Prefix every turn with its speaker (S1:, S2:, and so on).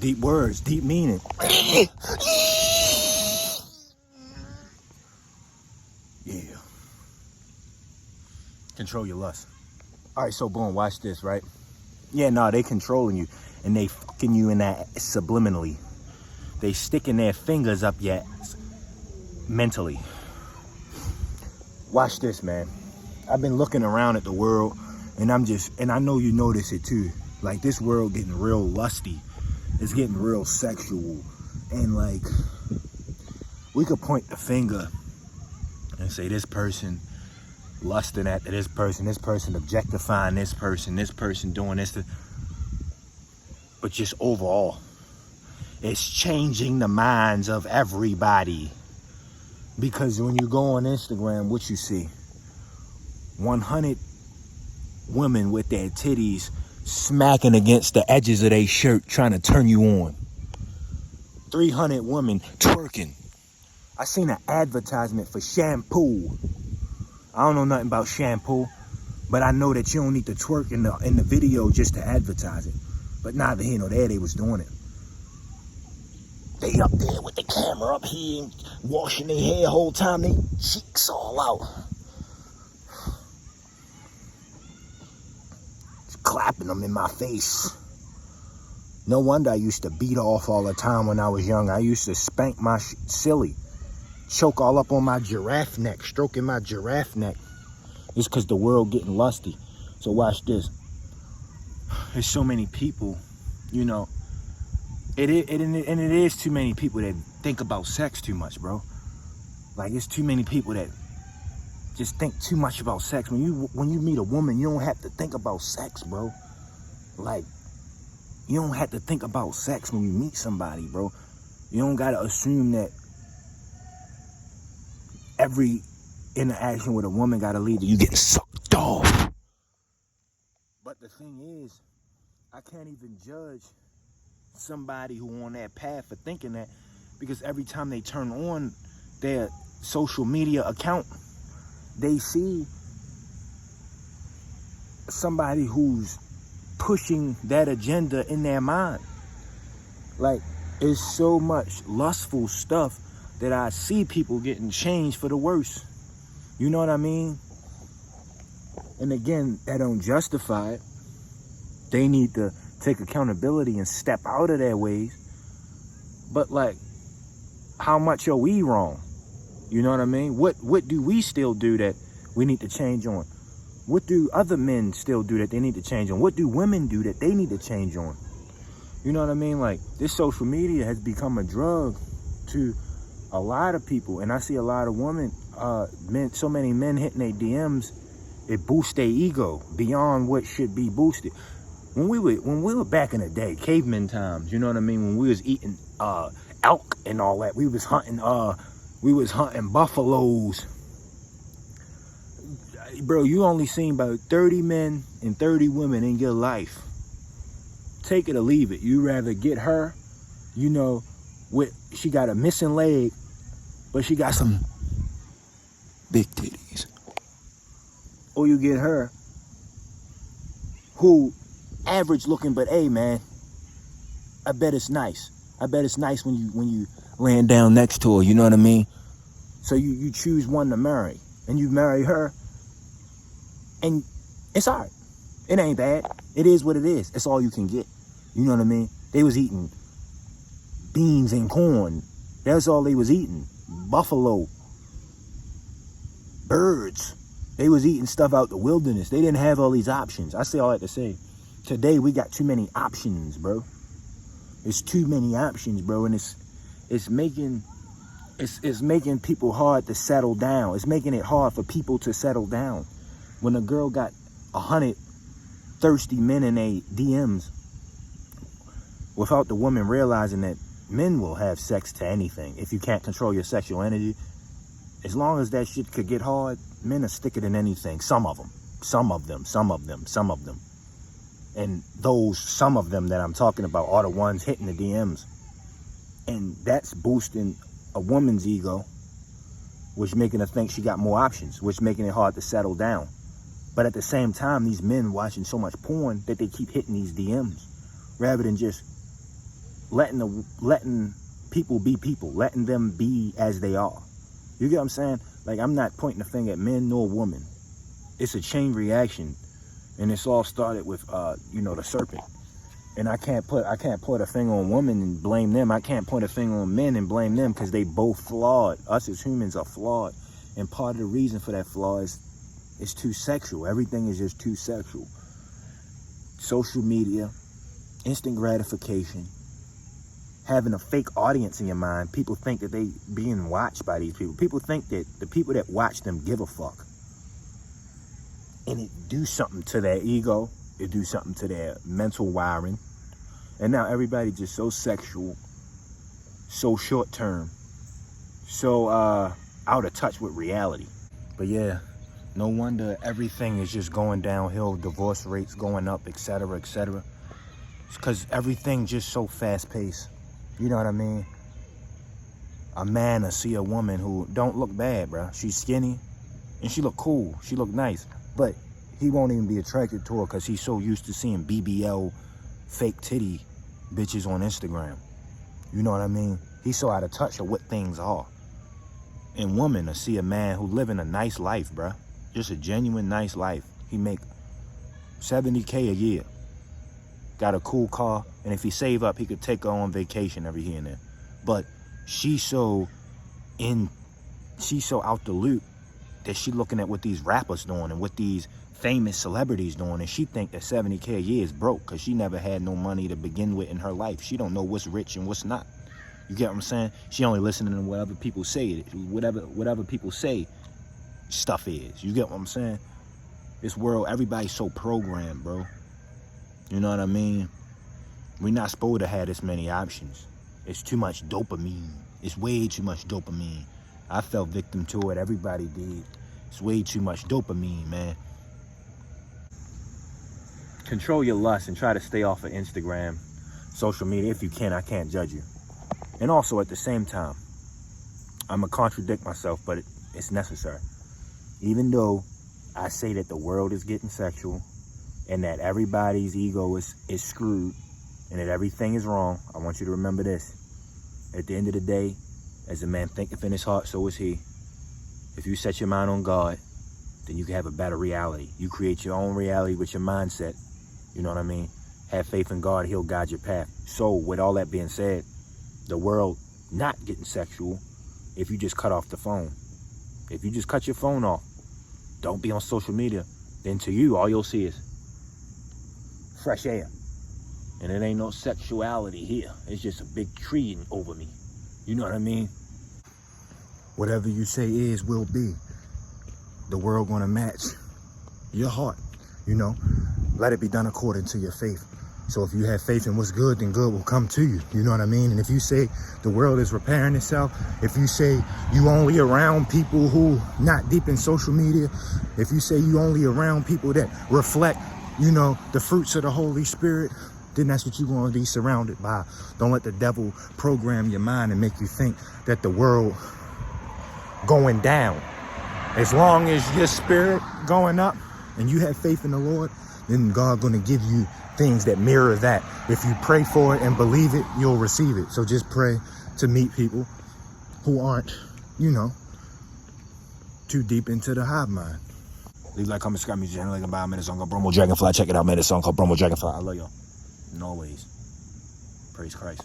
S1: Deep words, deep meaning. Yeah. Control your lust. All right, so boom, watch this, right? Yeah, no, they controlling you, and they fucking you in that subliminally. They sticking their fingers up your ass mentally. Watch this, man. I've been looking around at the world, and I know you notice it too. Like, this world getting real lusty. It's getting real sexual. And like, we could point the finger and say this person lusting after this person objectifying this person doing this. But just overall, it's changing the minds of everybody. Because when you go on Instagram, what you see? 100 women with their titties smacking against the edges of their shirt trying to turn you on. 300 women twerking. I seen an advertisement for shampoo. I don't know nothing about shampoo, but I know that you don't need to twerk in the video just to advertise it. But neither here nor there, they was doing it. They up there with the camera up here, washing their hair the whole time, they cheeks all out. Clapping them in my face. No wonder I used to beat off all the time when I was young. I used to spank my silly, choke all up on my giraffe neck, stroking my giraffe neck. It's because the world getting lusty. So watch this. There's so many people, you know, it is too many people that think about sex too much, bro. Like, it's too many people that just think too much about sex. When you meet a woman, you don't have to think about sex, bro. Like, you don't have to think about sex when you meet somebody, bro. You don't gotta assume that every interaction with a woman gotta lead to you getting sucked off. But the thing is, I can't even judge somebody who on that path for thinking that, because every time they turn on their social media account, they see somebody who's pushing that agenda in their mind. Like, it's so much lustful stuff that I see people getting changed for the worse. You know what I mean? And again, that don't justify it. They need to take accountability and step out of their ways. But like, how much are we wrong? You know what I mean? What do we still do that we need to change on? What do other men still do that they need to change on? What do women do that they need to change on? You know what I mean? Like, this social media has become a drug to a lot of people. And I see a lot of women, so many men hitting their DMs, it boosts their ego beyond what should be boosted. When we were back in the day, caveman times, you know what I mean? When we was eating elk and all that, we was hunting buffaloes. Bro, you only seen about 30 men and 30 women in your life. Take it or leave it. You rather get her, you know, she got a missing leg, but she got some big titties. Or you get her, who average looking, but hey man, I bet it's nice. I bet it's nice when you laying down next to her, you know what I mean? So you choose one to marry, and you marry her, and it's all right. It ain't bad. It is what it is. It's all you can get. You know what I mean? They was eating beans and corn. That's all they was eating. Buffalo. Birds. They was eating stuff out the wilderness. They didn't have all these options. I say all that to say, today we got too many options, bro. It's too many options, bro, and it's making people hard to settle down. It's making it hard for people to settle down. When a girl got 100 thirsty men in their DMs, without the woman realizing that men will have sex to anything. If you can't control your sexual energy, as long as that shit could get hard, men will stick it in anything. Some of them. And those some of them that I'm talking about are the ones hitting the DMs. And that's boosting a woman's ego, which making her think she got more options, which making it hard to settle down. But at the same time, these men watching so much porn that they keep hitting these DMs rather than just letting people be people, letting them be as they are. You get what I'm saying? Like, I'm not pointing the finger at men nor women. It's a chain reaction, and it's all started with the serpent. And I can't point a finger on women and blame them. I can't point a finger on men and blame them, because they both flawed. Us as humans are flawed, and part of the reason for that flaw is it's too sexual. Everything is just too sexual. Social media, instant gratification, having a fake audience in your mind. People think that they being watched by these people. People think that the people that watch them give a fuck. And it do something to their ego. It do something to their mental wiring. And now everybody just so sexual, so short term, so out of touch with reality. But yeah, no wonder everything is just going downhill. Divorce rates going up, etc., etc. It's because everything just so fast paced. You know what I mean? A man will see a woman who don't look bad, bro. She's skinny and she look cool. She look nice. But he won't even be attracted to her because he's so used to seeing BBL fake titty bitches on Instagram. You know what I mean? He's so out of touch of what things are. And women will see a man who living a nice life, bro. Just a genuine nice life. He make $70K a year. Got a cool car, and if he save up, he could take her on vacation every here and there. But she's so out the loop that she looking at what these rappers doing and what these famous celebrities doing, and she think that $70K a year is broke because she never had no money to begin with in her life. She don't know what's rich and what's not. You get what I'm saying? She only listening to whatever people say, whatever people say stuff is. You get what I'm saying? This world, everybody's so programmed, bro. You know what I mean? We're not supposed to have this many options. It's too much dopamine. It's way too much dopamine. I fell victim to it. Everybody did. It's way too much dopamine, man. Control your lust and try to stay off of Instagram, social media. If you can, I can't judge you. And also at the same time, I'm going to contradict myself, but it's necessary. Even though I say that the world is getting sexual and that everybody's ego is screwed and that everything is wrong, I want you to remember this. At the end of the day, as a man thinketh in his heart, so is he. If you set your mind on God, then you can have a better reality. You create your own reality with your mindset. You know what I mean? Have faith in God, he'll guide your path. So with all that being said, the world not getting sexual if you just cut off the phone. If you just cut your phone off, don't be on social media, then to you, all you'll see is fresh air. And it ain't no sexuality here. It's just a big tree over me. You know what I mean? Whatever you say is, will be. The world gonna match your heart, you know? Let it be done according to your faith. So if you have faith in what's good, then good will come to you. You know what I mean? And if you say the world is repairing itself, if you say you only around people who not deep in social media, if you say you only around people that reflect, you know, the fruits of the Holy Spirit, then that's what you're going to be surrounded by. Don't let the devil program your mind and make you think that the world going down. As long as your spirit going up and you have faith in the Lord, then God going to give you things that mirror that. If you pray for it and believe it, you'll receive it. So just pray to meet people who aren't, you know, too deep into the hive mind. Leave like, comment, subscribe, music, like, buy a minute song called Bromo Dragonfly. Check it out, man. It's a song called Bromo Dragonfly. I love y'all. And always, praise Christ.